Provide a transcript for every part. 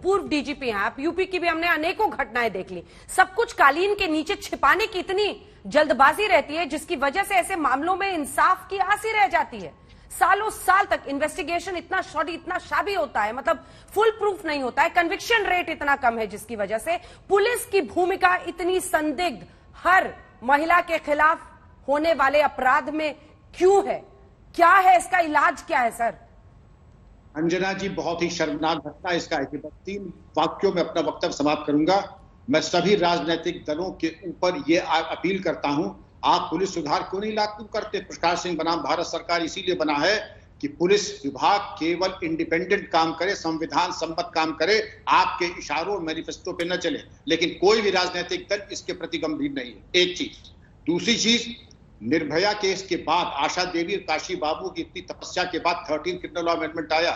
पूर्व डीजीपी हैं आप, यूपी की भी हमने अनेकों घटनाएं देख ली। सब कुछ कालीन के नीचे छिपाने की इतनी जल्दबाजी रहती है जिसकी वजह से ऐसे मामलों में इंसाफ की आस ही रह जाती है। सालों साल तक इन्वेस्टिगेशन इतना शॉर्ट, इतना शाबी होता है, मतलब फुल प्रूफ नहीं होता है, कन्विक्शन रेट इतना कम है, जिसकी वजह से पुलिस की भूमिका इतनी संदिग्ध हर महिला के खिलाफ होने वाले अपराध में क्यों है? क्या है इसका इलाज, क्या है सर? अंजना जी, बहुत ही शर्मनाक घटना इसका है। 3 वाक्यों में अपना वक्तव्य समाप्त करूंगा। मैं सभी राजनीतिक दलों के ऊपर यह अपील करता हूं, आप पुलिस सुधार क्यों नहीं लागू करते? प्रकाश सिंह बनाम भारत सरकार इसीलिए बना है कि पुलिस विभाग केवल इंडिपेंडेंट काम करे, संविधान सम्मत काम करे, आपके इशारों मैनिफेस्टो पे न चले। लेकिन कोई भी राजनीतिक दल इसके प्रति गंभीर नहीं है, एक चीज। दूसरी चीज, निर्भया केस के बाद आशा देवी और काशी बाबू की इतनी तपस्या के बाद 13 क्रिमिनल लॉ अमेंडमेंट आया।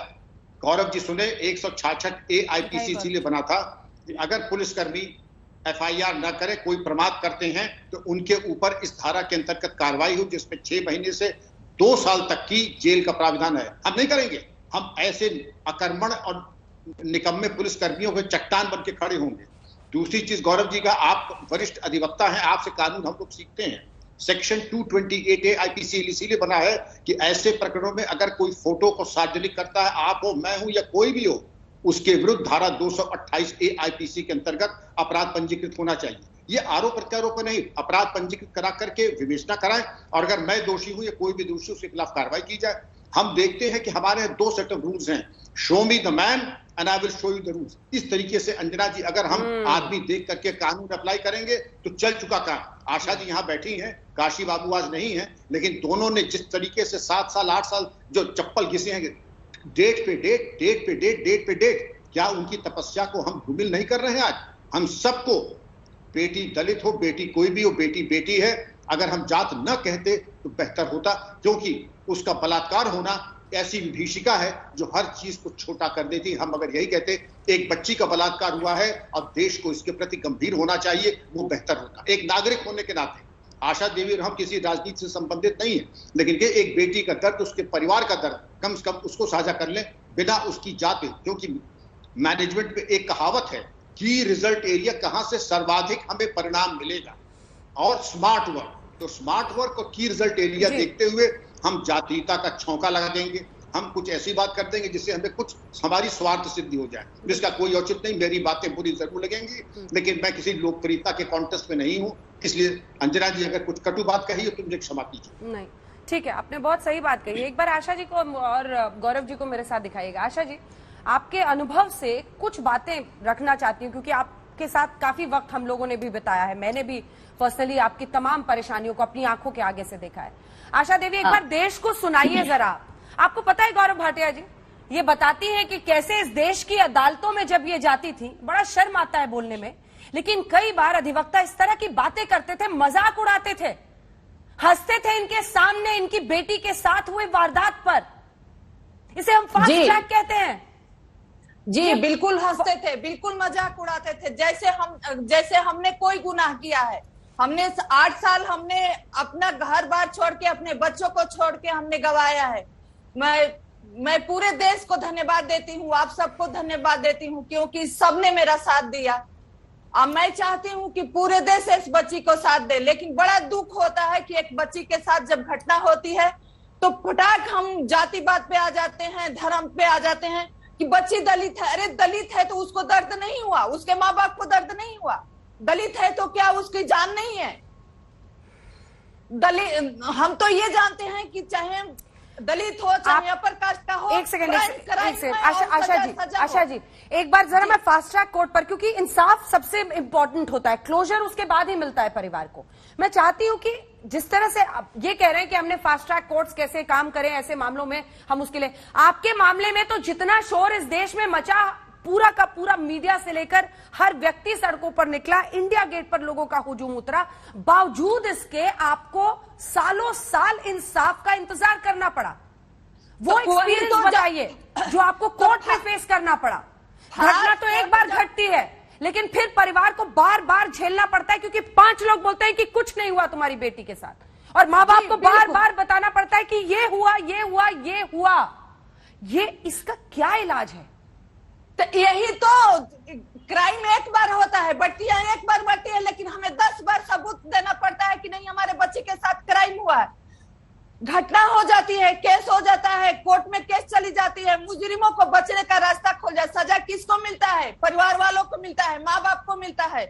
गौरव जी सुने, 166A IPC इसीलिए बना था कि अगर पुलिसकर्मी FIR न करे, कोई प्रमाद करते हैं तो उनके ऊपर इस धारा के अंतर्गत कार्रवाई हो, जिसमें 6 महीने से 2 साल तक की जेल का प्रावधान है। हम नहीं करेंगे, हम ऐसे अकर्मण और निकम्मे पुलिसकर्मियों के चट्टान बन के खड़े होंगे। दूसरी चीज, गौरव जी का, आप वरिष्ठ अधिवक्ता हैं, आपसे कानून हम लोग सीखते हैं। सेक्शन 228A IPC इसीलिए बना है कि ऐसे प्रकरणों में अगर कोई फोटो को सार्वजनिक करता है, आप हो, मैं हूं या कोई भी हो, उसके विरुद्ध धारा 228A IPC के अंतर्गत अपराध पंजीकृत होना चाहिए। ये आरोप प्रत्यारोप नहीं, अपराध पंजीकृत करा करके विवेचना कराएं और अगर मैं दोषी हूं या कोई भी दोषी, उसके खिलाफ कार्रवाई की जाए। हम देखते हैं कि हमारे 2 सेट ऑफ रूल्स हैं, show me the man and I will show you the rules. इस तरीके से अंजना जी, अगर हम आदमी देख करके कानून अप्लाई करेंगे तो चल चुका काम। आशा जी यहाँ बैठी हैं, काशी बाबू आज नहीं है, लेकिन दोनों ने जिस तरीके से 7 साल 8 साल जो चप्पल घिसे हैं, डेट पे डेट, डेट पे डेट, डेट पे डेट, क्या उनकी तपस्या को हम धूमिल नहीं कर रहे हैं? आज हम सबको, बेटी दलित हो, बेटी कोई भी हो, बेटी बेटी है, अगर हम जात न कहते तो बेहतर होता, क्योंकि उसका बलात्कार होना ऐसी विभीषिका है जो हर चीज को छोटा कर देती। हम अगर यही कहते एक बच्ची का बलात्कार हुआ है और देश को इसके प्रति गंभीर होना चाहिए, वो बेहतर होता। एक नागरिक होने के नाते आशा देवी और हम किसी राजनीति से संबंधित नहीं है, लेकिन ये एक बेटी का दर्द, उसके परिवार का दर्द, कम से कम उसको साझा कर लें बिना उसकी जात पे। क्योंकि मैनेजमेंट में एक कहावत है, की रिजल्ट एरिया, कहां से सर्वाधिक हमें परिणाम मिलेगा, और स्मार्ट वर्क। तो स्मार्ट वर्क और की रिजल्ट एरिया देखते हुए हम जातीयता का छौंका लगा देंगे, हम कुछ ऐसी बात कर देंगे जिससे हमें कुछ हमारी स्वार्थ सिद्धि हो जाए, जिसका कोई औचित्य नहीं। मेरी बातें बुरी जरूर लगेंगी, लेकिन मैं किसी लोकप्रियता के कॉन्टेस्ट में नहीं हूं, इसलिए अंजना जी अगर कुछ कटु बात कही हो तो मुझे क्षमा कीजिए। नहीं, ठीक है, आपने बहुत सही बात कही। एक बार आशा जी को और गौरव जी को मेरे साथ दिखाइएगा। आशा जी, आपके अनुभव से कुछ बातें रखना चाहती हूँ, क्योंकि आपके साथ काफी वक्त हम लोगों ने भी बिताया है, मैंने भी पर्सनली आपकी तमाम परेशानियों को अपनी आंखों के आगे से देखा है। आशा देवी, एक बार देश को सुनाइए जरा। आपको पता है गौरव भाटिया जी ये बताती हैं कि कैसे इस देश की अदालतों में जब ये जाती थी, बड़ा शर्म आता है बोलने में, लेकिन कई बार अधिवक्ता इस तरह की बातें करते थे, मजाक उड़ाते थे, हंसते थे इनके सामने इनकी बेटी के साथ हुए वारदात पर। इसे हम फास्ट ट्रैक कहते हैं। जी बिल्कुल हंसते थे, बिल्कुल मजाक उड़ाते थे, जैसे हमने कोई गुनाह किया है। हमने 8 साल हमने अपना घर बार छोड़ के, अपने बच्चों को छोड़ के हमने गवाया है। मैं पूरे देश को धन्यवाद देती हूँ, आप सबको धन्यवाद देती हूँ, क्योंकि सबने मेरा साथ दिया। अब मैं चाहती हूँ कि पूरे देश इस बच्ची को साथ दे, लेकिन बड़ा दुख होता है कि एक बच्ची के साथ जब घटना होती है तो फटाक हम जातिवाद पे आ जाते हैं, धर्म पे आ जाते हैं कि बच्ची दलित है। अरे दलित है तो उसको दर्द नहीं हुआ, उसके माँ बाप को दर्द नहीं हुआ? दलित है तो क्या उसकी जान नहीं है? दलित, हम तो ये जानते हैं कि चाहे दलित हो चाहे अपर कास्ट का हो। एक सेकंड आशा जी एक बार जरा मैं फास्ट ट्रैक कोर्ट पर, क्योंकि इंसाफ सबसे इंपॉर्टेंट होता है, क्लोजर उसके बाद ही मिलता है परिवार को। मैं चाहती हूं कि जिस तरह से ये कह रहे हैं कि हमने फास्ट ट्रैक कोर्ट्स कैसे काम करें ऐसे मामलों में, हम उसके लिए, आपके मामले में तो जितना शोर इस देश में मचा, पूरा का पूरा मीडिया से लेकर हर व्यक्ति सड़कों पर निकला, इंडिया गेट पर लोगों का हुजूम उतरा, बावजूद इसके आपको सालों साल इंसाफ का इंतजार करना पड़ा। वो एक्सपीरियंस तो बताइए जो आपको कोर्ट में फेस करना पड़ा। घटना तो एक बार घटती है, लेकिन फिर परिवार को बार बार झेलना पड़ता है, क्योंकि 5 लोग बोलते हैं कि कुछ नहीं हुआ तुम्हारी बेटी के साथ, और माँ बाप को बार बार बताना पड़ता है कि ये हुआ, ये हुआ, ये हुआ। ये इसका क्या इलाज है? तो यही तो घटना हो जाती है, केस हो जाता है, कोर्ट में केस चली जाती है, मुजरिमों को बचने का रास्ता खोल जाए। सजा किसको मिलता है? परिवार वालों को मिलता है, माँ बाप को मिलता है।